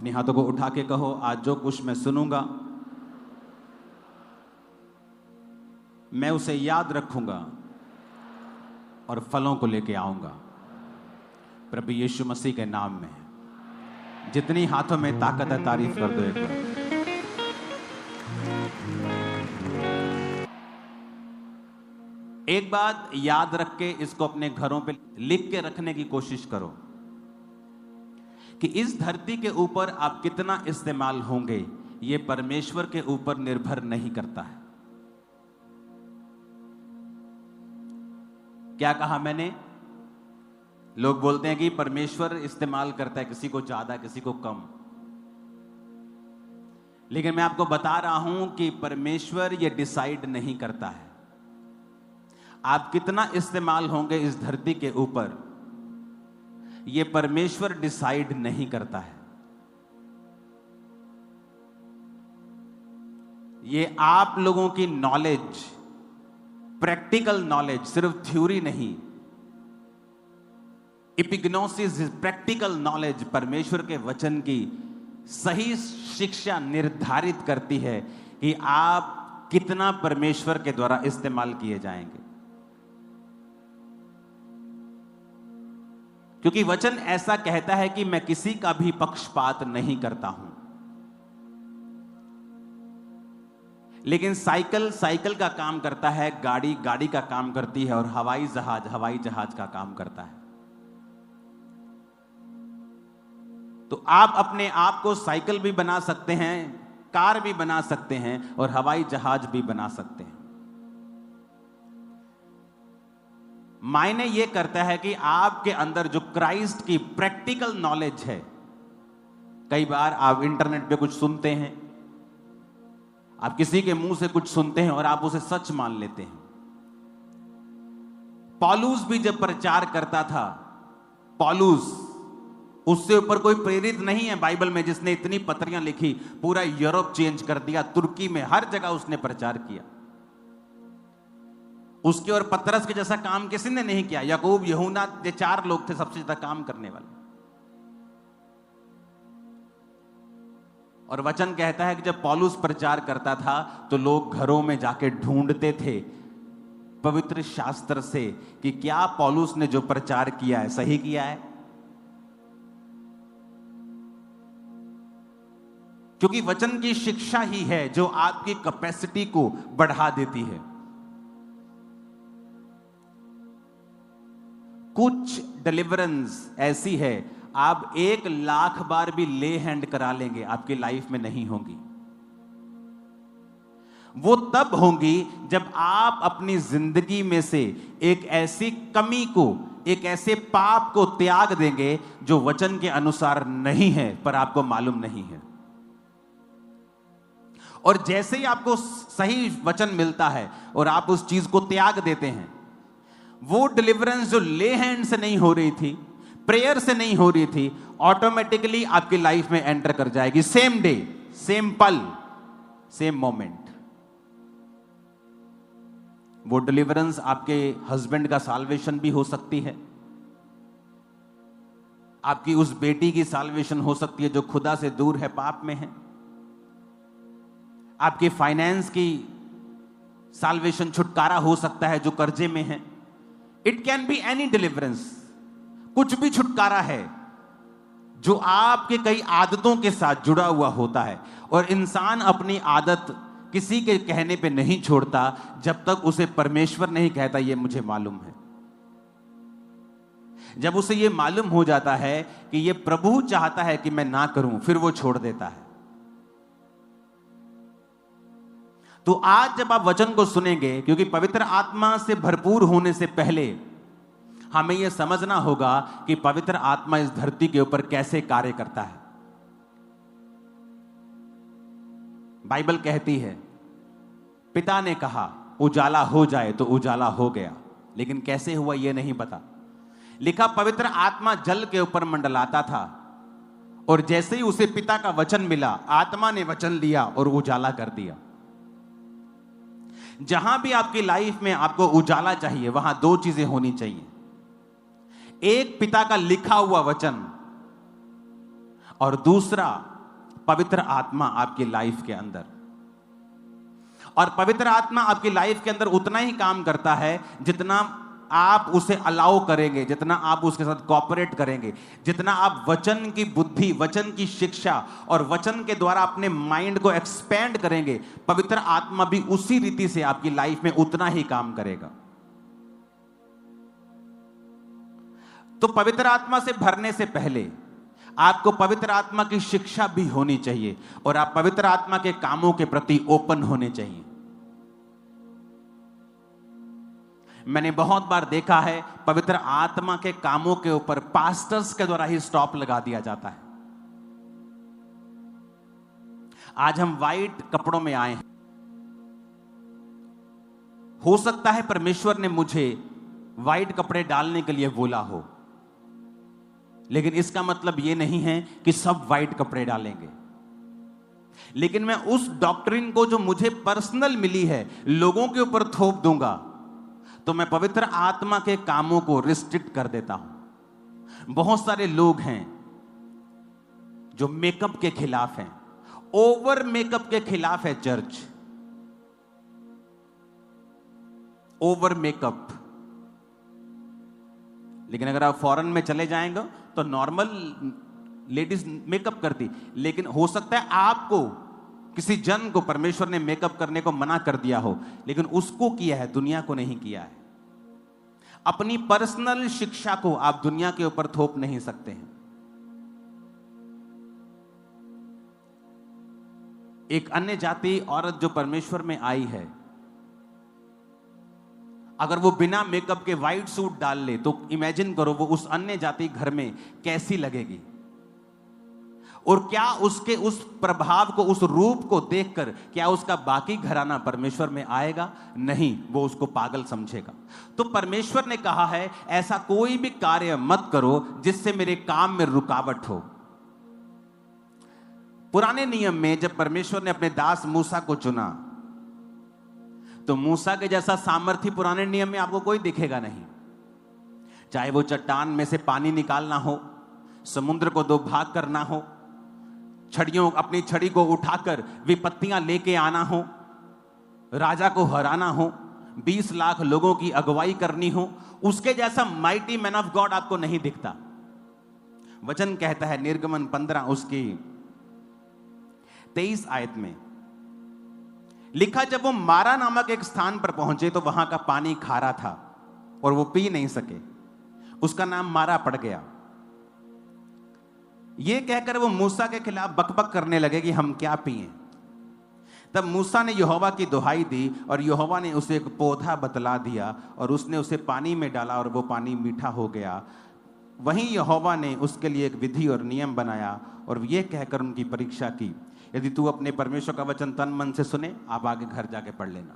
अपने हाथों को उठा के कहो, आज जो कुछ मैं सुनूंगा मैं उसे याद रखूंगा और फलों को लेके आऊंगा प्रभु यीशु मसीह के नाम में। जितनी हाथों में ताकत है तारीफ कर दो एक बार। एक बात याद रख के इसको अपने घरों पे लिख के रखने की कोशिश करो कि इस धरती के ऊपर आप कितना इस्तेमाल होंगे ये परमेश्वर के ऊपर निर्भर नहीं करता है। क्या कहा मैंने? लोग बोलते हैं कि परमेश्वर इस्तेमाल करता है, किसी को ज्यादा किसी को कम, लेकिन मैं आपको बता रहा हूं कि परमेश्वर ये डिसाइड नहीं करता है आप कितना इस्तेमाल होंगे इस धरती के ऊपर। ये परमेश्वर डिसाइड नहीं करता है, ये आप लोगों की नॉलेज, प्रैक्टिकल नॉलेज, सिर्फ थ्योरी नहीं, एपिग्नोसिस, प्रैक्टिकल नॉलेज, परमेश्वर के वचन की सही शिक्षा निर्धारित करती है कि आप कितना परमेश्वर के द्वारा इस्तेमाल किए जाएंगे। क्योंकि वचन ऐसा कहता है कि मैं किसी का भी पक्षपात नहीं करता हूं, लेकिन साइकिल साइकिल का काम करता है, गाड़ी गाड़ी का काम करती है और हवाई जहाज का काम करता है। तो आप अपने आप को साइकिल भी बना सकते हैं, कार भी बना सकते हैं और हवाई जहाज भी बना सकते हैं। मायने यह करता है कि आपके अंदर जो क्राइस्ट की प्रैक्टिकल नॉलेज है। कई बार आप इंटरनेट पे कुछ सुनते हैं, आप किसी के मुंह से कुछ सुनते हैं और आप उसे सच मान लेते हैं। पौलुस भी जब प्रचार करता था, पौलुस, उससे ऊपर कोई प्रेरित नहीं है बाइबल में जिसने इतनी पत्रियां लिखी, पूरा यूरोप चेंज कर दिया, तुर्की में हर जगह उसने प्रचार किया। उसके और पतरस के जैसा काम किसी ने नहीं किया। याकूब, यूहन्ना, ये 4 लोग थे सबसे ज्यादा काम करने वाले। और वचन कहता है कि जब पौलुस प्रचार करता था तो लोग घरों में जाके ढूंढते थे पवित्र शास्त्र से कि क्या पौलुस ने जो प्रचार किया है सही किया है। क्योंकि वचन की शिक्षा ही है जो आपकी कैपेसिटी को बढ़ा देती है। कुछ डिलीवरेंस ऐसी है आप 1,00,000 बार भी ले हैंड करा लेंगे, आपकी लाइफ में नहीं होंगी। वो तब होंगी जब आप अपनी जिंदगी में से एक ऐसी कमी को, एक ऐसे पाप को त्याग देंगे जो वचन के अनुसार नहीं है पर आपको मालूम नहीं है। और जैसे ही आपको सही वचन मिलता है और आप उस चीज को त्याग देते हैं, वो डिलीवरेंस जो ले हैंड से नहीं हो रही थी, प्रेयर से नहीं हो रही थी, ऑटोमेटिकली आपकी लाइफ में एंटर कर जाएगी। सेम डे, सेम पल, सेम मोमेंट। वो डिलीवरेंस आपके हस्बैंड का साल्वेशन भी हो सकती है, आपकी उस बेटी की साल्वेशन हो सकती है जो खुदा से दूर है, पाप में है, आपके फाइनेंस की साल्वेशन, छुटकारा हो सकता है जो कर्जे में है। It can be any deliverance, कुछ भी छुटकारा है जो आपके कई आदतों के साथ जुड़ा हुआ होता है। और इंसान अपनी आदत किसी के कहने पे नहीं छोड़ता जब तक उसे परमेश्वर नहीं कहता ये मुझे मालूम है। जब उसे ये मालूम हो जाता है कि ये प्रभु चाहता है कि मैं ना करूं, फिर वो छोड़ देता है। तो आज जब आप वचन को सुनेंगे, क्योंकि पवित्र आत्मा से भरपूर होने से पहले हमें यह समझना होगा कि पवित्र आत्मा इस धरती के ऊपर कैसे कार्य करता है। बाइबल कहती है, पिता ने कहा उजाला हो जाए तो उजाला हो गया, लेकिन कैसे हुआ यह नहीं पता। लिखा पवित्र आत्मा जल के ऊपर मंडलाता था और जैसे ही उसे पिता का वचन मिला, आत्मा ने वचन लिया और उजाला कर दिया। जहां भी आपकी लाइफ में आपको उजाला चाहिए, वहां 2 चीजें होनी चाहिए। एक, पिता का लिखा हुआ वचन, और दूसरा पवित्र आत्मा आपकी लाइफ के अंदर। और पवित्र आत्मा आपकी लाइफ के अंदर उतना ही काम करता है जितना आप उसे अलाउ करेंगे, जितना आप उसके साथ कोऑपरेट करेंगे, जितना आप वचन की बुद्धि, वचन की शिक्षा और वचन के द्वारा अपने माइंड को एक्सपेंड करेंगे, पवित्र आत्मा भी उसी रीति से आपकी लाइफ में उतना ही काम करेगा। तो पवित्र आत्मा से भरने से पहले आपको पवित्र आत्मा की शिक्षा भी होनी चाहिए और आप पवित्र आत्मा के कामों के प्रति ओपन होने चाहिए। मैंने बहुत बार देखा है पवित्र आत्मा के कामों के ऊपर पास्टर्स के द्वारा ही स्टॉप लगा दिया जाता है। आज हम वाइट कपड़ों में आए हैं, हो सकता है परमेश्वर ने मुझे वाइट कपड़े डालने के लिए बोला हो, लेकिन इसका मतलब यह नहीं है कि सब वाइट कपड़े डालेंगे। लेकिन मैं उस डॉक्ट्रिन को जो मुझे पर्सनल मिली है लोगों के ऊपर थोप दूंगा, तो मैं पवित्र आत्मा के कामों को रिस्ट्रिक्ट कर देता हूं। बहुत सारे लोग हैं जो मेकअप के खिलाफ हैं, ओवर मेकअप के खिलाफ है चर्च। ओवर मेकअप, लेकिन अगर आप फॉरेन में चले जाएंगे तो नॉर्मल लेडीज मेकअप करती, लेकिन हो सकता है आपको किसी जन को परमेश्वर ने मेकअप करने को मना कर दिया हो, लेकिन उसको किया है, दुनिया को नहीं किया है। अपनी पर्सनल शिक्षा को आप दुनिया के ऊपर थोप नहीं सकते हैं। एक अन्य जाति औरत जो परमेश्वर में आई है, अगर वो बिना मेकअप के व्हाइट सूट डाल ले तो इमेजिन करो वो उस अन्य जाति घर में कैसी लगेगी, और क्या उसके उस प्रभाव को, उस रूप को देखकर क्या उसका बाकी घराना परमेश्वर में आएगा? नहीं, वो उसको पागल समझेगा। तो परमेश्वर ने कहा है ऐसा कोई भी कार्य मत करो जिससे मेरे काम में रुकावट हो। पुराने नियम में जब परमेश्वर ने अपने दास मूसा को चुना, तो मूसा के जैसा सामर्थ्य पुराने नियम में आपको कोई दिखेगा नहीं। चाहे वो चट्टान में से पानी निकालना हो, समुद्र को दो भाग करना हो, अपनी छड़ी को उठाकर विपत्तियां लेके आना हो, राजा को हराना हो, 20 लाख लोगों की अगुवाई करनी हो, उसके जैसा माइटी मैन ऑफ गॉड आपको नहीं दिखता। वचन कहता है निर्गमन 15 उसकी 23 आयत में लिखा, जब वो मारा नामक एक स्थान पर पहुंचे तो वहां का पानी खारा था और वो पी नहीं सके, उसका नाम मारा पड़ गया। ये कहकर वो मूसा के खिलाफ बकबक करने लगे कि हम क्या पिएं। तब मूसा ने यहोवा की दुहाई दी और यहोवा ने उसे एक पौधा बतला दिया और उसने उसे पानी में डाला और वो पानी मीठा हो गया। वहीं यहोवा ने उसके लिए एक विधि और नियम बनाया और ये कहकर उनकी परीक्षा की, यदि तू अपने परमेश्वर का वचन तन मन से सुने, आप आगे घर जाके पढ़ लेना।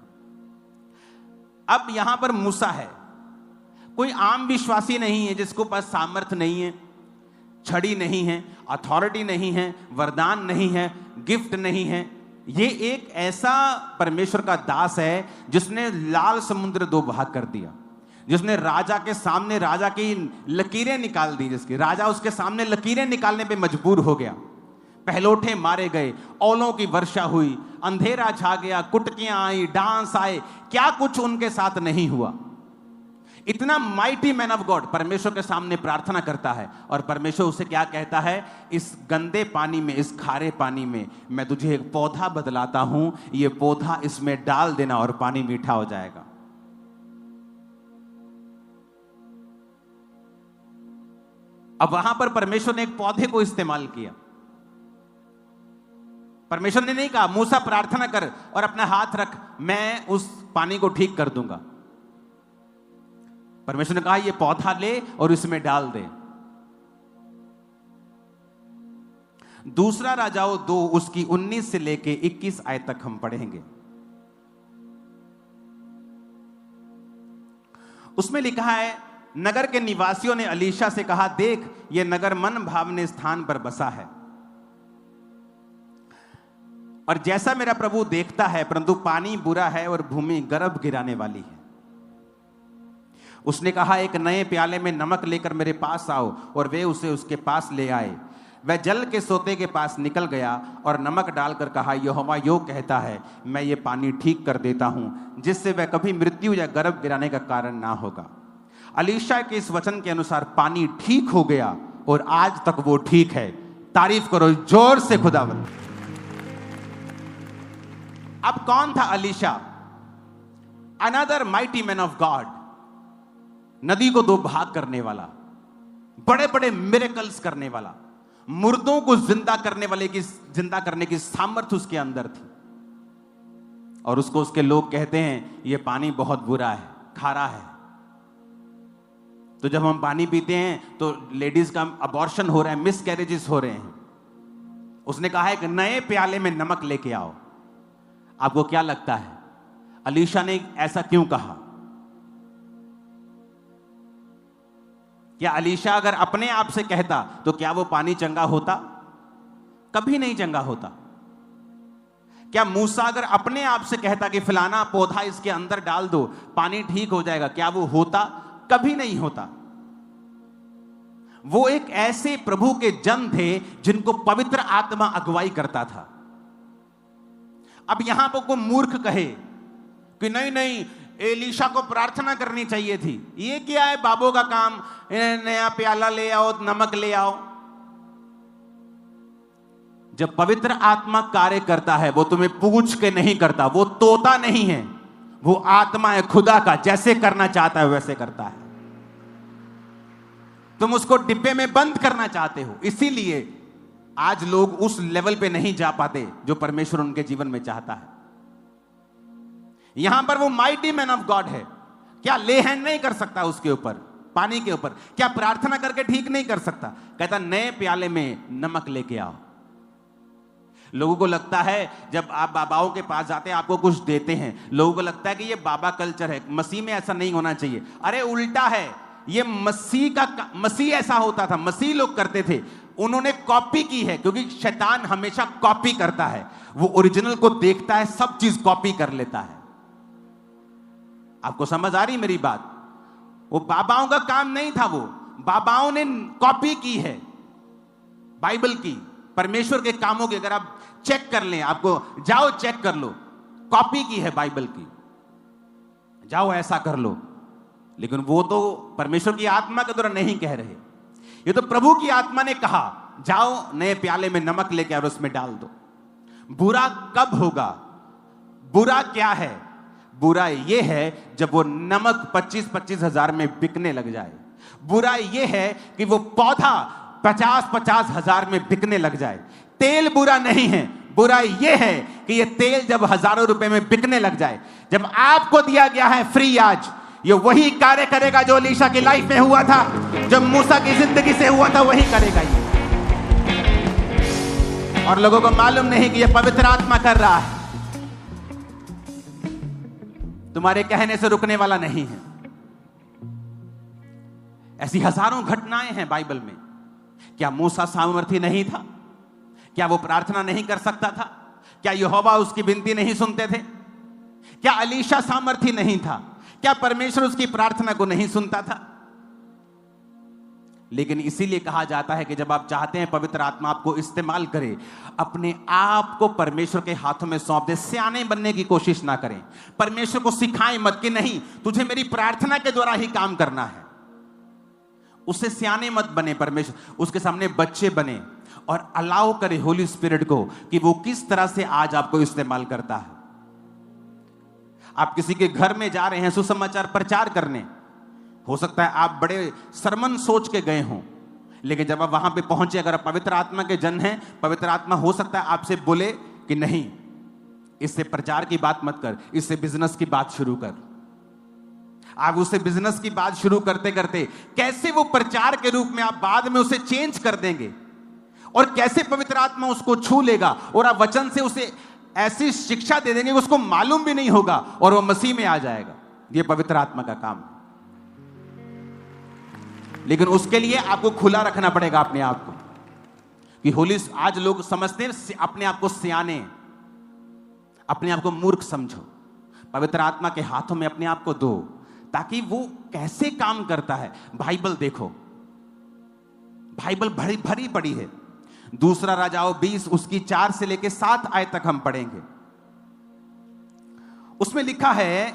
अब यहां पर मूसा है, कोई आम विश्वासी नहीं है जिसको पास सामर्थ नहीं है, छड़ी नहीं है, अथॉरिटी नहीं है, वरदान नहीं है, गिफ्ट नहीं है। ये एक ऐसा परमेश्वर का दास है जिसने लाल समुद्र दो भाग कर दिया, जिसने राजा के सामने राजा की लकीरें निकाल दी, जिसकी राजा उसके सामने लकीरें निकालने पे मजबूर हो गया। पहलोठे मारे गए, औलों की वर्षा हुई, अंधेरा छा गया, कुटकियां आई, डांस आए, क्या कुछ उनके साथ नहीं हुआ। इतना माइटी मैन ऑफ गॉड परमेश्वर के सामने प्रार्थना करता है और परमेश्वर उसे क्या कहता है, इस गंदे पानी में, इस खारे पानी में मैं तुझे एक पौधा बदलाता हूं, ये पौधा इसमें डाल देना और पानी मीठा हो जाएगा। अब वहां पर परमेश्वर ने एक पौधे को इस्तेमाल किया। परमेश्वर ने नहीं कहा मूसा प्रार्थना कर और अपना हाथ रख, मैं उस पानी को ठीक कर दूंगा। परमेश्वर ने कहा ये पौधा ले और इसमें डाल दे। दूसरा राजाओं 2 उसकी 19 से लेके 21 आयत तक हम पढ़ेंगे। उसमें लिखा है, नगर के निवासियों ने अलीशा से कहा, देख ये नगर मन भावने स्थान पर बसा है और जैसा मेरा प्रभु देखता है, परंतु पानी बुरा है और भूमि गर्भ गिराने वाली है। उसने कहा, एक नए प्याले में नमक लेकर मेरे पास आओ, और वे उसे उसके पास ले आए। वह जल के सोते के पास निकल गया और नमक डालकर कहा, यहोवा यो कहता है, मैं ये पानी ठीक कर देता हूं, जिससे वह कभी मृत्यु या गर्भ गिराने का कारण ना होगा। अलीशा के इस वचन के अनुसार पानी ठीक हो गया और आज तक वो ठीक है। तारीफ करो जोर से खुदावंद। अब कौन था Alisha? Another mighty man of God, नदी को 2 भाग करने वाला, बड़े बड़े मिरेकल्स करने वाला, मुर्दों को जिंदा करने की सामर्थ्य उसके अंदर थी। और उसको उसके लोग कहते हैं ये पानी बहुत बुरा है, खारा है। तो जब हम पानी पीते हैं तो लेडीज का अबॉर्शन हो रहा है, मिसकैरेजेस हो रहे हैं। उसने कहा है कि नए प्याले में नमक लेके आओ। आपको क्या लगता है अलीशा ने ऐसा क्यों कहा? क्या अलीशा अगर अपने आप से कहता तो क्या वो पानी चंगा होता? कभी नहीं चंगा होता। क्या मूसा अगर अपने आप से कहता कि फलाना पौधा इसके अंदर डाल दो, पानी ठीक हो जाएगा, क्या वो होता? कभी नहीं होता। वो एक ऐसे प्रभु के जन थे जिनको पवित्र आत्मा अगुवाई करता था। अब यहां पर कोई मूर्ख कहे कि नहीं नहीं, एलीशा को प्रार्थना करनी चाहिए थी, ये क्या है बाबों का काम, नया प्याला ले आओ, नमक ले आओ। जब पवित्र आत्मा कार्य करता है वो तुम्हें पूछ के नहीं करता, वो तोता नहीं है, वो आत्मा है खुदा का, जैसे करना चाहता है वैसे करता है। तुम उसको डिब्बे में बंद करना चाहते हो, इसीलिए आज लोग उस लेवल पे नहीं जा पाते जो परमेश्वर उनके जीवन में चाहता है। यहां पर वो माइटी मैन ऑफ गॉड है, क्या ले हैंड नहीं कर सकता उसके ऊपर, पानी के ऊपर? क्या प्रार्थना करके ठीक नहीं कर सकता? कहता नए प्याले में नमक लेके आओ। लोगों को लगता है जब आप बाबाओं के पास जाते हैं आपको कुछ देते हैं, लोगों को लगता है कि ये बाबा कल्चर है, मसीह में ऐसा नहीं होना चाहिए। अरे उल्टा है, ये मसीह ऐसा होता था, मसीह लोग करते थे, उन्होंने कॉपी की है, क्योंकि शैतान हमेशा कॉपी करता है। वो ओरिजिनल को देखता है, सब चीज कॉपी कर लेता है। आपको समझ आ रही मेरी बात? वो बाबाओं का काम नहीं था, वो बाबाओं ने कॉपी की है बाइबल की, परमेश्वर के कामों की। अगर आप चेक कर लें, आपको जाओ चेक कर लो, कॉपी की है बाइबल की, जाओ ऐसा कर लो। लेकिन वो तो परमेश्वर की आत्मा के द्वारा नहीं कह रहे, ये तो प्रभु की आत्मा ने कहा जाओ नए प्याले में नमक लेके और उसमें डाल दो। बुरा कब होगा? बुरा क्या है? बुरा ये है जब वो नमक 25-25 हजार में बिकने लग जाए। बुरा ये है कि वो पौधा 50-50 हजार में बिकने लग जाए। तेल बुरा नहीं है, बुरा ये है कि ये तेल जब हजारों रुपए में बिकने लग जाए। जब आपको दिया गया है फ्री, आज ये वही कार्य करेगा जो अलीशा की लाइफ में हुआ था, जब मूसा की जिंदगी से हुआ था, वही करेगा ये। और लोगों को मालूम नहीं कि ये पवित्र आत्मा कर रहा है, तुम्हारे कहने से रुकने वाला नहीं है। ऐसी हजारों घटनाएं हैं बाइबल में। क्या मूसा सामर्थी नहीं था? क्या वो प्रार्थना नहीं कर सकता था? क्या यहोवा उसकी विनती नहीं सुनते थे? क्या अलीशा सामर्थी नहीं था? क्या परमेश्वर उसकी प्रार्थना को नहीं सुनता था? लेकिन इसीलिए कहा जाता है कि जब आप चाहते हैं पवित्र आत्मा आपको इस्तेमाल करे, अपने आप को परमेश्वर के हाथों में सौंप दे। सियाने बनने की कोशिश ना करें, परमेश्वर को सिखाएं मत कि नहीं तुझे मेरी प्रार्थना के द्वारा ही काम करना है। उससे सियाने मत बने, परमेश्वर उसके सामने बच्चे बने और अलाउ करे होली स्पिरिट को कि वो किस तरह से आज आपको इस्तेमाल करता है। आप किसी के घर में जा रहे हैं सुसमाचार प्रचार करने, हो सकता है आप बड़े सरमन सोच के गए हों, लेकिन जब आप वहां पे पहुंचे, अगर आप पवित्र आत्मा के जन हैं, पवित्र आत्मा हो सकता है आपसे बोले कि नहीं, इससे प्रचार की बात मत कर, इससे बिजनेस की बात शुरू कर। आप उससे बिजनेस की बात शुरू करते करते कैसे वो प्रचार के रूप में आप बाद में उसे चेंज कर देंगे, और कैसे पवित्र आत्मा उसको छू लेगा और आप वचन से उसे ऐसी शिक्षा दे देंगे कि उसको मालूम भी नहीं होगा और वो मसीह में आ जाएगा। ये पवित्र आत्मा का काम है। लेकिन उसके लिए आपको खुला रखना पड़ेगा अपने आप को कि होली, आज लोग समझते हैं अपने आप को सियाने, अपने आप को मूर्ख समझो। पवित्र आत्मा के हाथों में अपने आप को दो ताकि वो कैसे काम करता है। बाइबल देखो, बाइबल भरी भरी पड़ी है। दूसरा राजाओं 20 उसकी 4 से लेकर 7 आयत तक हम पढ़ेंगे। उसमें लिखा है,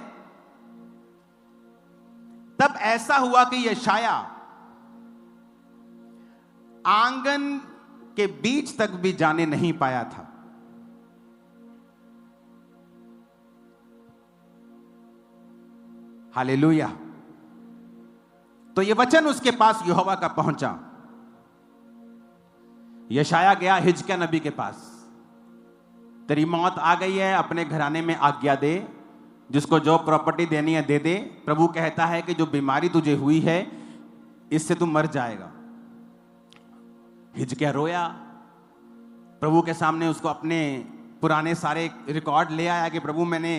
तब ऐसा हुआ कि यशाया आंगन के बीच तक भी जाने नहीं पाया था। हालेलुया। तो यह वचन उसके पास यहोवा का पहुंचा। यशाया गया हिजकिय्याह नबी के पास, तेरी मौत आ गई है, अपने घराने में आज्ञा दे, जिसको जो प्रॉपर्टी देनी है दे दे। प्रभु कहता है कि जो बीमारी तुझे हुई है इससे तू मर जाएगा। हिजकिय्याह रोया, प्रभु के सामने उसको अपने पुराने सारे रिकॉर्ड ले आया कि प्रभु मैंने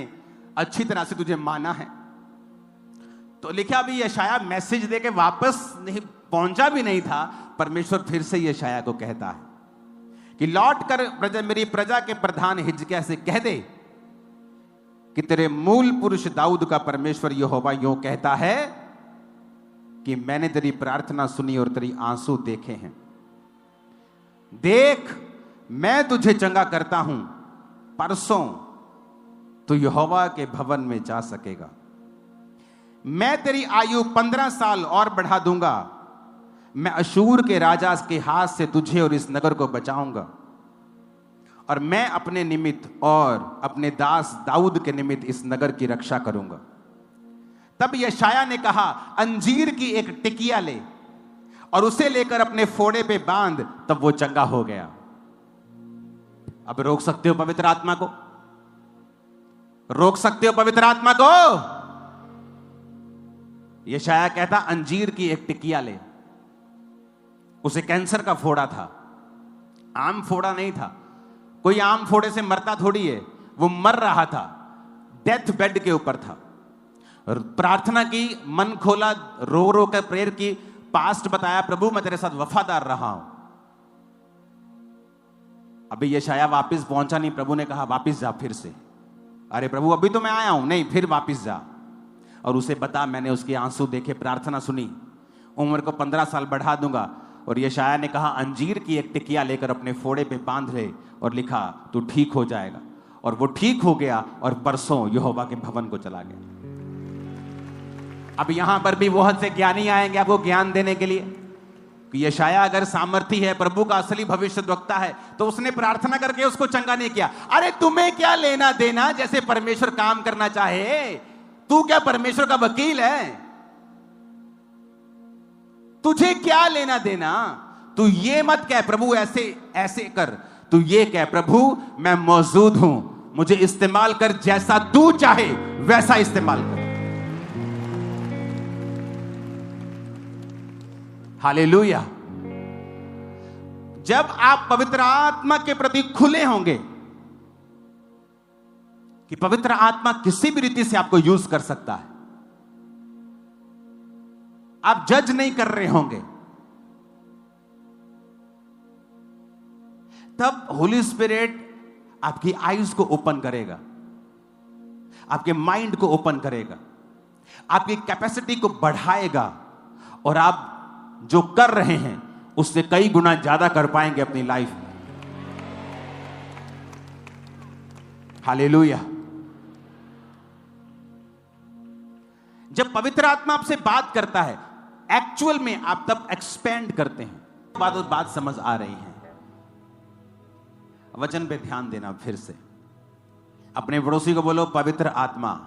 अच्छी तरह से तुझे माना है। तो लिखा भी यशाया मैसेज दे के वापस नहीं पहुंचा भी नहीं था, परमेश्वर फिर से यशाया को कहता है कि लौट कर मेरी प्रजा के प्रधान हिजकिय्याह से कह दे कि तेरे मूल पुरुष दाऊद का परमेश्वर यहोवा यूं कहता है कि मैंने तेरी प्रार्थना सुनी और तेरी आंसू देखे हैं। देख, मैं तुझे चंगा करता हूं, परसों तू यहोवा के भवन में जा सकेगा। मैं तेरी आयु 15 साल और बढ़ा दूंगा। मैं अशूर के राजा के हाथ से तुझे और इस नगर को बचाऊंगा, और मैं अपने निमित्त और अपने दास दाऊद के निमित्त इस नगर की रक्षा करूंगा। तब यशाया ने कहा, अंजीर की एक टिकिया ले और उसे लेकर अपने फोड़े पे बांध। तब वो चंगा हो गया। अब रोक सकते हो पवित्र आत्मा को? रोक सकते हो पवित्र आत्मा को? यशाया कहता, अंजीर की एक टिकिया ले। उसे कैंसर का फोड़ा था, आम फोड़ा नहीं था। कोई आम फोड़े से मरता थोड़ी है, वो मर रहा था, डेथ बेड के ऊपर था। प्रार्थना की, मन खोला, रो रो कर प्रेयर की, पास्ट बताया, प्रभु मैं तेरे साथ वफादार रहा हूं। अभी यशाया वापस पहुंचा नहीं, प्रभु ने कहा वापस जा फिर से। अरे प्रभु अभी तो मैं आया हूं। नहीं, फिर वापस जा और उसे बता मैंने उसके आंसू देखे, प्रार्थना सुनी, उम्र को 15 साल बढ़ा दूंगा। और यशाया ने कहा, अंजीर की एक टिकिया लेकर अपने फोड़े पे बांध ले, और लिखा तू ठीक हो जाएगा। और वो ठीक हो गया और परसों यहोवा के भवन को चला गया। अब यहां पर भी बहुत से ज्ञानी आएंगे आपको ज्ञान देने के लिए कि यशाया अगर सामर्थी है, प्रभु का असली भविष्यद्वक्ता है, तो उसने प्रार्थना करके उसको चंगा नहीं किया। अरे तुम्हें क्या लेना देना जैसे परमेश्वर काम करना चाहे? तू क्या परमेश्वर का वकील है? तुझे क्या लेना देना? तू ये मत कह प्रभु ऐसे ऐसे कर, तू ये कह प्रभु मैं मौजूद हूं, मुझे इस्तेमाल कर, जैसा तू चाहे वैसा इस्तेमाल कर। हालेलुया। जब आप पवित्र आत्मा के प्रति खुले होंगे कि पवित्र आत्मा किसी भी रीति से आपको यूज कर सकता है, आप जज नहीं कर रहे होंगे, तब होली स्पिरिट आपकी आईज को ओपन करेगा, आपके माइंड को ओपन करेगा, आपकी कैपेसिटी को बढ़ाएगा, और आप जो कर रहे हैं उससे कई गुना ज्यादा कर पाएंगे अपनी लाइफ में। हालेलुया। जब पवित्र आत्मा आपसे बात करता है, एक्चुअल में आप तब एक्सपेंड करते हैं। बात समझ आ रही है? वचन पे ध्यान देना। फिर से अपने पड़ोसी को बोलो, पवित्र आत्मा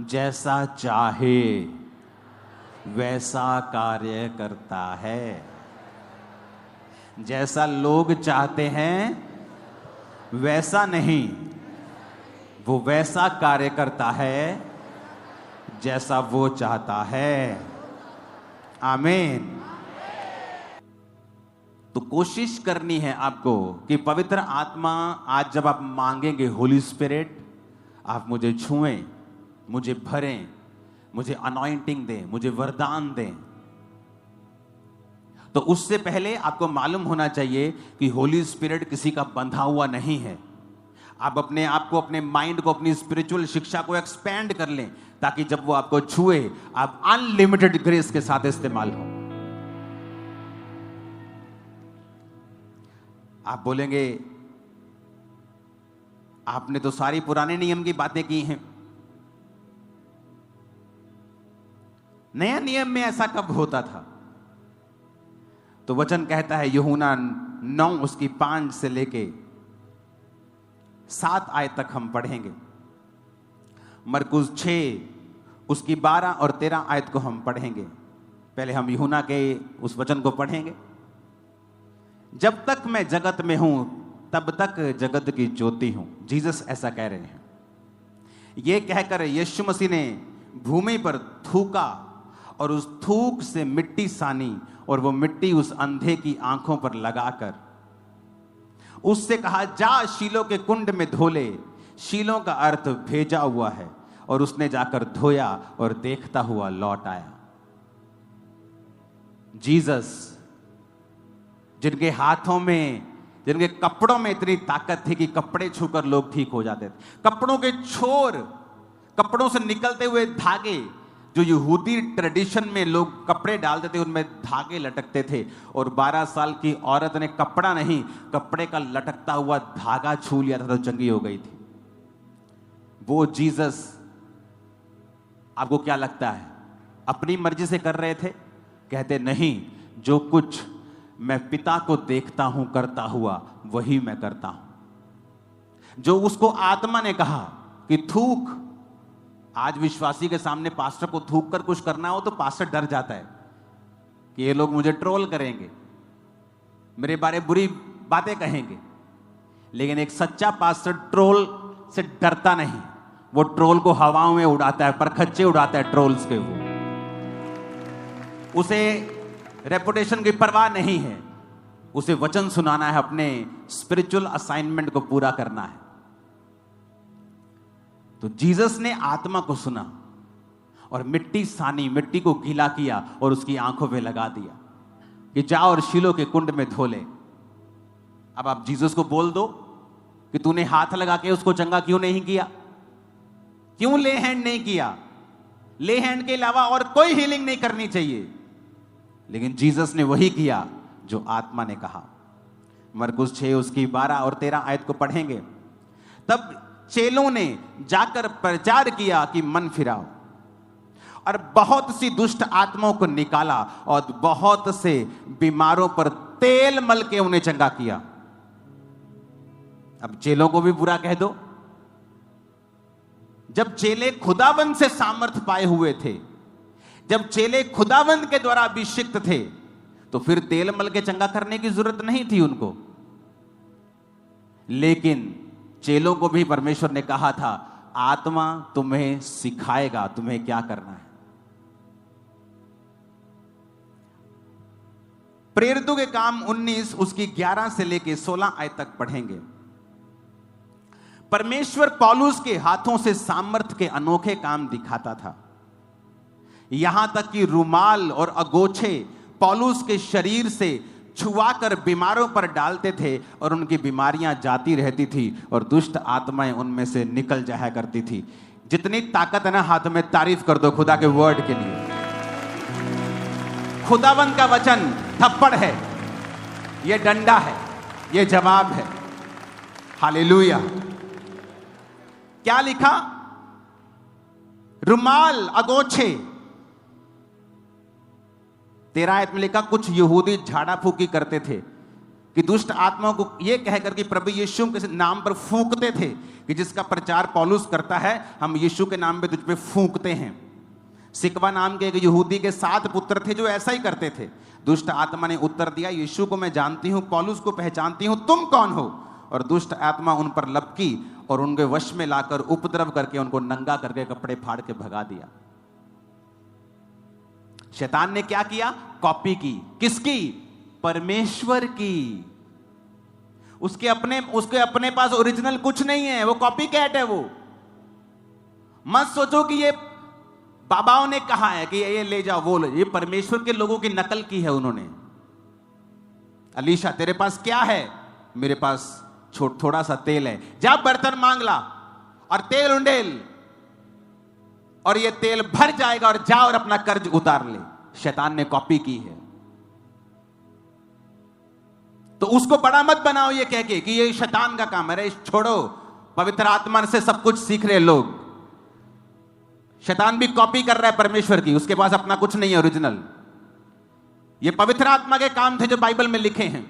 जैसा चाहे वैसा कार्य करता है, जैसा लोग चाहते हैं वैसा नहीं, वो वैसा कार्य करता है जैसा वो चाहता है। आमीन। तो कोशिश करनी है आपको कि पवित्र आत्मा, आज जब आप मांगेंगे होली स्पिरिट, आप मुझे छुएं, मुझे भरें, मुझे अनॉइंटिंग दें, मुझे वरदान दें। तो उससे पहले आपको मालूम होना चाहिए कि होली स्पिरिट किसी का बंधा हुआ नहीं है। आप अपने आप को, अपने माइंड को, अपनी स्पिरिचुअल शिक्षा को एक्सपेंड कर लें, ताकि जब वो आपको छुए आप अनलिमिटेड ग्रेस के साथ इस्तेमाल हो। आप बोलेंगे आपने तो सारी पुराने नियम की बातें की हैं, नया नियम में ऐसा कब होता था? तो वचन कहता है, यूहन्ना 9 उसकी 5 से लेके 7 आयत तक हम पढ़ेंगे। मरकुस 6 उसकी 12 और 13 आयत को हम पढ़ेंगे। पहले हम यूहन्ना के उस वचन को पढ़ेंगे। जब तक मैं जगत में हूं तब तक जगत की ज्योति हूं। जीसस ऐसा कह रहे हैं। यह कहकर यीशु मसीह ने भूमि पर थूका और उस थूक से मिट्टी सानी और वो मिट्टी उस अंधे की आंखों पर लगाकर उससे कहा, जा शीलो के कुंड में धो ले। शीलो का अर्थ भेजा हुआ है। और उसने जाकर धोया और देखता हुआ लौट आया। जीसस, जिनके हाथों में, जिनके कपड़ों में इतनी ताकत थी कि कपड़े छूकर लोग ठीक हो जाते थे, कपड़ों के छोर, कपड़ों से निकलते हुए धागे, जो यहूदी ट्रेडिशन में लोग कपड़े डालते थे उनमें धागे लटकते थे, और 12 साल की औरत ने कपड़ा नहीं, कपड़े का लटकता हुआ धागा छू लिया था तो चंगी हो गई थी। वो जीसस, आपको क्या लगता है अपनी मर्जी से कर रहे थे? कहते नहीं, जो कुछ मैं पिता को देखता हूं करता हुआ वही मैं करता हूं। जो उसको आत्मा ने कहा कि थूक, आज विश्वासी के सामने पास्टर को थूक कर कुछ करना हो तो पास्टर डर जाता है कि ये लोग मुझे ट्रोल करेंगे, मेरे बारे बुरी बातें कहेंगे। लेकिन एक सच्चा पास्टर ट्रोल से डरता नहीं, वो ट्रोल को हवाओं में उड़ाता है, परखच्चे उड़ाता है ट्रोल्स के। वो उसे रेपुटेशन की परवाह नहीं है, उसे वचन सुनाना है, अपने स्पिरिचुअल असाइनमेंट को पूरा करना है। तो जीसस ने आत्मा को सुना और मिट्टी सानी, मिट्टी को गीला किया और उसकी आंखों पे लगा दिया कि जा और शीलो के कुंड में धो ले। अब आप जीसस को बोल दो कि तूने हाथ लगा के उसको चंगा क्यों नहीं किया? क्यों ले हैंड नहीं किया? ले हैंड के अलावा और कोई हीलिंग नहीं करनी चाहिए। लेकिन जीसस ने वही किया जो आत्मा ने कहा। मरकुस 6 उसकी 12 और 13 आयत को पढ़ेंगे। तब चेलों ने जाकर प्रचार किया कि मन फिराओ, और बहुत सी दुष्ट आत्माओं को निकाला और बहुत से बीमारों पर तेल मल के उन्हें चंगा किया। अब चेलों को भी बुरा कह दो। जब चेले खुदावंद से सामर्थ पाए हुए थे, जब चेले खुदावंद के द्वारा अभिषिक्त थे, तो फिर तेल मल के चंगा करने की जरूरत नहीं थी उनको। लेकिन चेलों को भी परमेश्वर ने कहा था, आत्मा तुम्हें सिखाएगा तुम्हें क्या करना है। प्रेरितों के काम 19 उसकी 11 से लेके 16 आयत तक पढ़ेंगे। परमेश्वर पौलुस के हाथों से सामर्थ के अनोखे काम दिखाता था, यहां तक कि रुमाल और अगोछे पौलुस के शरीर से छुआकर बीमारों पर डालते थे और उनकी बीमारियां जाती रहती थी और दुष्ट आत्माएं उनमें से निकल जाया करती थी। जितनी ताकत है ना हाथ में, तारीफ कर दो खुदा के वर्ड के लिए। खुदावंद का वचन थप्पड़ है, यह डंडा है, यह जवाब है। हालेलुया। क्या लिखा? रुमाल, अगोछे। 13 आयत में लिखा, कुछ यहूदी झाड़ा फूकी करते थे कि दुष्ट आत्माओं को यह कहकर कि प्रभु यीशु के नाम पर फूंकते थे कि जिसका प्रचार पौलुस करता है, हम यीशु के नाम पे तुझ पे फूंकते हैं। सिकवा नाम के एक यहूदी के 7 पुत्र थे जो ऐसा ही करते थे। दुष्ट आत्मा ने उत्तर दिया, यीशु को मैं जानती हूं, पौलुस को पहचानती हूं, तुम कौन हो? और दुष्ट आत्मा उन पर लपकी और उनके वश में लाकर उपद्रव करके उनको नंगा करके कपड़े फाड़ के भगा दिया। शैतान ने क्या किया? कॉपी की। किसकी? परमेश्वर की। उसके अपने पास ओरिजिनल कुछ नहीं है, वो कॉपी कैट है। वो मत सोचो कि ये बाबाओं ने कहा है कि ये ले जाओ, वो ले। ये परमेश्वर के लोगों की नकल की है उन्होंने। अलीशा तेरे पास क्या है? मेरे पास थोड़ा सा तेल है, जा बर्तन मांग ला और तेल उंडेल और ये तेल भर जाएगा और जा और अपना कर्ज उतार ले। शैतान ने कॉपी की है। तो उसको बड़ा मत बनाओ ये कह के कि ये शैतान का काम है। अरे छोड़ो, पवित्र आत्मा से सब कुछ सीख रहे लोग। शैतान भी कॉपी कर रहा है परमेश्वर की, उसके पास अपना कुछ नहीं है ओरिजिनल। ये पवित्र आत्मा के काम थे जो बाइबल में लिखे हैं।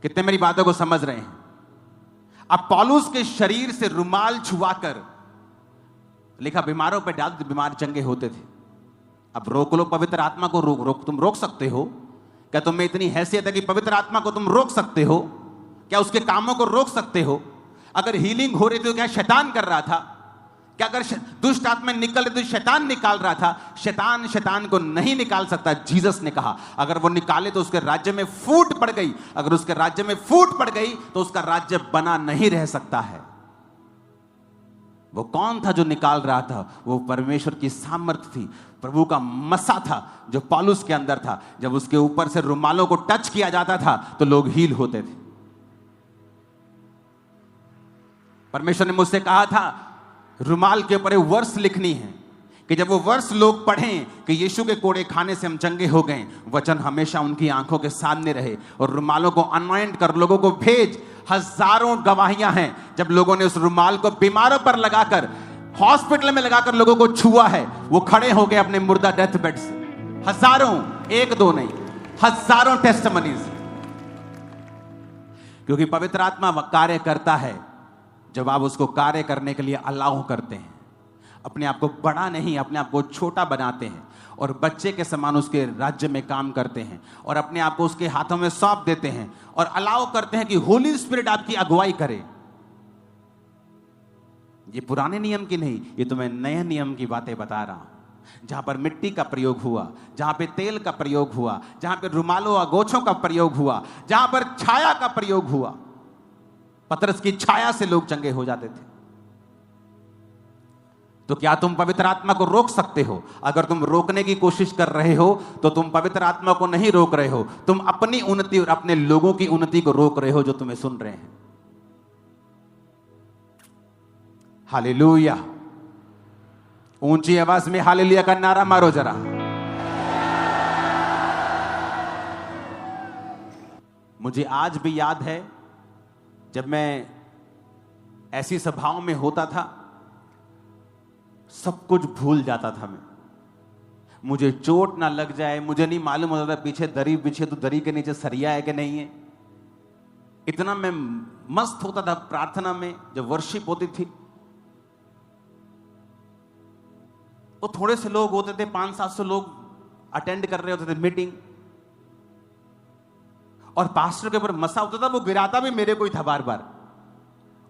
कितने मेरी बातों को समझ रहे हैं? अब पौलुस के शरीर से रुमाल छुआकर लिखा बीमारों पर डाल, बीमार चंगे होते थे। अब रोक लो पवित्र आत्मा को, रोक तुम रोक सकते हो क्या? तुम में इतनी हैसियत है कि पवित्र आत्मा को तुम रोक सकते हो क्या? उसके कामों को रोक सकते हो? अगर हीलिंग हो रही थी तो क्या शैतान कर रहा था क्या? अगर दुष्ट आत्मा निकल रही तो शैतान निकाल रहा था? शैतान को नहीं निकाल सकता। जीसस ने कहा अगर वो निकाले तो उसके राज्य में फूट पड़ गई। अगर उसके राज्य में फूट पड़ गई तो उसका राज्य बना नहीं रह सकता है। वो कौन था जो निकाल रहा था? वो परमेश्वर की सामर्थ थी, प्रभु का मसा था जो पौलुस के अंदर था। जब उसके ऊपर से रुमालों को टच किया जाता था तो लोग हील होते थे। परमेश्वर ने मुझसे कहा था रुमाल के ऊपर वर्ष लिखनी है कि जब वो वर्ष लोग पढ़ें कि यीशु के कोड़े खाने से हम चंगे हो गए, वचन हमेशा उनकी आंखों के सामने रहे। और रुमालों को अनॉइंट कर लोगों को भेज। हजारों गवाहियां हैं जब लोगों ने उस रुमाल को बीमारों पर लगाकर, हॉस्पिटल में लगाकर लोगों को छुआ है, वो खड़े हो गए अपने मुर्दा डेथ बेड से। हजारों, एक दो नहीं, हजारों टेस्टिमनीज। क्योंकि पवित्र आत्मा कार्य करता है जब आप उसको कार्य करने के लिए अलाउ करते हैं। अपने आप को बड़ा नहीं, अपने आप को छोटा बनाते हैं और बच्चे के समान उसके राज्य में काम करते हैं और अपने आप को उसके हाथों में सौंप देते हैं और अलाउ करते हैं कि होली स्पिरिट आपकी अगुवाई करे। ये पुराने नियम की नहीं, ये तो मैं नए नियम की बातें बता रहा हूं। जहां पर मिट्टी का प्रयोग हुआ, जहां पे तेल का प्रयोग हुआ, जहां पे रुमालों अगोछों का प्रयोग हुआ, जहां पर छाया का प्रयोग हुआ, पतरस की छाया से लोग चंगे हो जाते थे। तो क्या तुम पवित्र आत्मा को रोक सकते हो? अगर तुम रोकने की कोशिश कर रहे हो तो तुम पवित्र आत्मा को नहीं रोक रहे हो, तुम अपनी उन्नति और अपने लोगों की उन्नति को रोक रहे हो जो तुम्हें सुन रहे हैं। हालेलुया! ऊंची आवाज में हालेलुया का नारा मारो जरा। मुझे आज भी याद है जब मैं ऐसी सभाओं में होता था, सब कुछ भूल जाता था मैं। मुझे चोट ना लग जाए, मुझे नहीं मालूम होता था पीछे दरी बिछे तो दरी के नीचे सरिया है कि नहीं है। इतना मैं मस्त होता था प्रार्थना में। जब वर्शिप होती थी वो थोड़े से लोग होते थे, 500-700 लोग अटेंड कर रहे होते थे मीटिंग, और पास्टर के ऊपर मसा होता था। वो गिराता भी मेरे को ही था बार बार।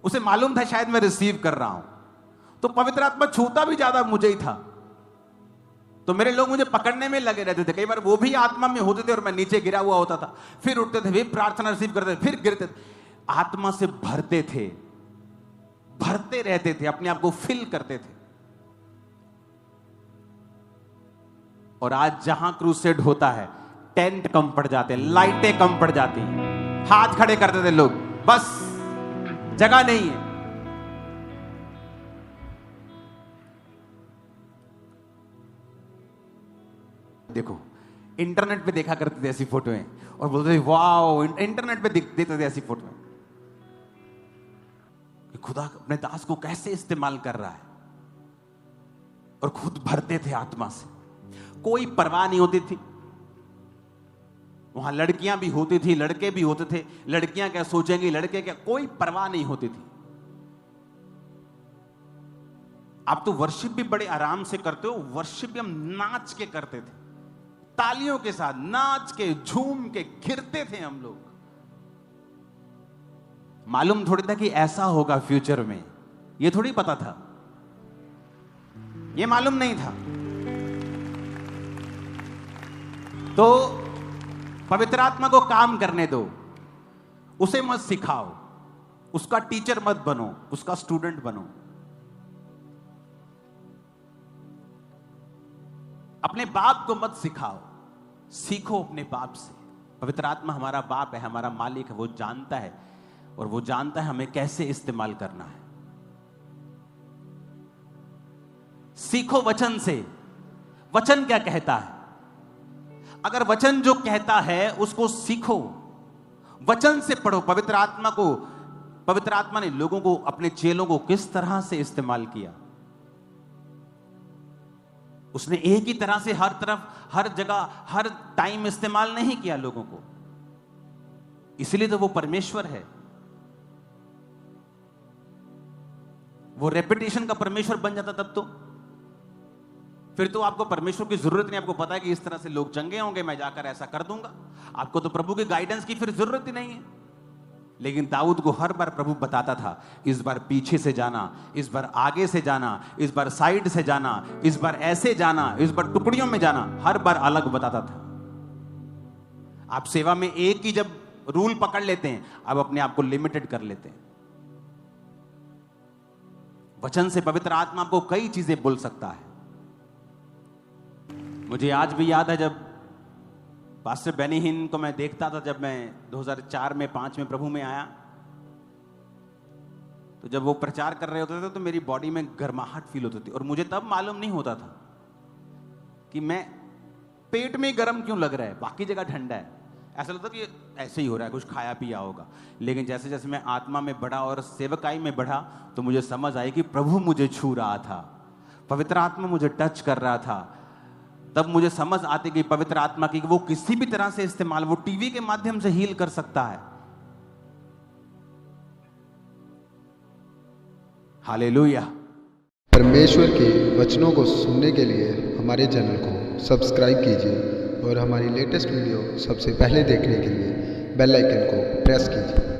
उसे मालूम था शायद मैं रिसीव कर रहा हूं, तो पवित्र आत्मा छूता भी ज्यादा मुझे ही था। तो मेरे लोग मुझे पकड़ने में लगे रहते थे। कई बार वो भी आत्मा में होते थे और मैं नीचे गिरा हुआ होता था, फिर उठते थे, फिर प्रार्थना रिसीव करते थे, फिर गिरते थे। आत्मा से भरते थे, भरते रहते थे, अपने आप को फिल करते थे। और आज जहां क्रूसेड होता है टेंट कम पड़ जाते, लाइटें कम पड़ जाती, हाथ खड़े करते थे लोग, बस जगह नहीं है। देखो इंटरनेट पे देखा करते थे ऐसी फोटोएं और बोलते थे वाओ, इंटरनेट पे देते थे ऐसी फोटोएं कि खुदा अपने दास को कैसे इस्तेमाल कर रहा है, और खुद भरते थे आत्मा से। कोई परवाह नहीं होती थी। वहां लड़कियां भी होती थी, लड़के भी होते थे। लड़कियां क्या सोचेंगी, लड़के क्या, कोई परवाह नहीं होती थी। आप तो वर्शिप भी बड़े आराम से करते हो। वर्शिप भी हम नाच के करते थे, तालियों के साथ नाच के, झूम के, गिरते थे हम लोग। मालूम थोड़ी था कि ऐसा होगा फ्यूचर में, ये थोड़ी पता था, ये मालूम नहीं था। तो पवित्र आत्मा को काम करने दो, उसे मत सिखाओ, उसका टीचर मत बनो, उसका स्टूडेंट बनो। अपने बाप को मत सिखाओ, सीखो अपने बाप से। पवित्र आत्मा हमारा बाप है, हमारा मालिक है। वो जानता है, और वो जानता है हमें कैसे इस्तेमाल करना है। सीखो वचन से। वचन क्या कहता है? अगर वचन जो कहता है उसको सीखो, वचन से पढ़ो। पवित्र आत्मा ने लोगों को, अपने चेलों को किस तरह से इस्तेमाल किया। उसने एक ही तरह से हर तरफ, हर जगह, हर टाइम इस्तेमाल नहीं किया लोगों को, इसलिए तो वो परमेश्वर है। वो रेपिटेशन का परमेश्वर बन जाता तब तो फिर तो आपको परमेश्वर की जरूरत नहीं। आपको पता है कि इस तरह से लोग चंगे होंगे, मैं जाकर ऐसा कर दूंगा। आपको तो प्रभु की गाइडेंस की फिर जरूरत ही नहीं है। लेकिन दाऊद को हर बार प्रभु बताता था, इस बार पीछे से जाना, इस बार आगे से जाना, इस बार साइड से जाना, इस बार ऐसे जाना, इस बार टुकड़ियों में जाना, हर बार अलग बताता था। आप सेवा में एक ही जब रूल पकड़ लेते हैं, आप अपने आप को लिमिटेड कर लेते हैं। वचन से पवित्र आत्मा आपको कई चीजें बोल सकता है। मुझे आज भी याद है जब पास्टर बेनी हिन को मैं देखता था, जब मैं 2004 में 5 में प्रभु में आया, तो जब वो प्रचार कर रहे होते थे तो मेरी बॉडी में गर्माहट फील होती थी। और मुझे तब मालूम नहीं होता था कि मैं पेट में गर्म क्यों लग रहा है, बाकी जगह ठंडा है। ऐसा लगता कि ऐसे ही हो रहा है, कुछ खाया पिया होगा। लेकिन जैसे जैसे मैं आत्मा में बढ़ा और सेवकाई में बढ़ा, तो मुझे समझ आई कि प्रभु मुझे छू रहा था, पवित्र आत्मा मुझे टच कर रहा था। तब मुझे समझ आती कि पवित्र आत्मा की वो किसी भी तरह से इस्तेमाल, वो टीवी के माध्यम से हील कर सकता है। हालेलुया। परमेश्वर के वचनों को सुनने के लिए हमारे चैनल को सब्सक्राइब कीजिए और हमारी लेटेस्ट वीडियो सबसे पहले देखने के लिए बेल आइकन को प्रेस कीजिए।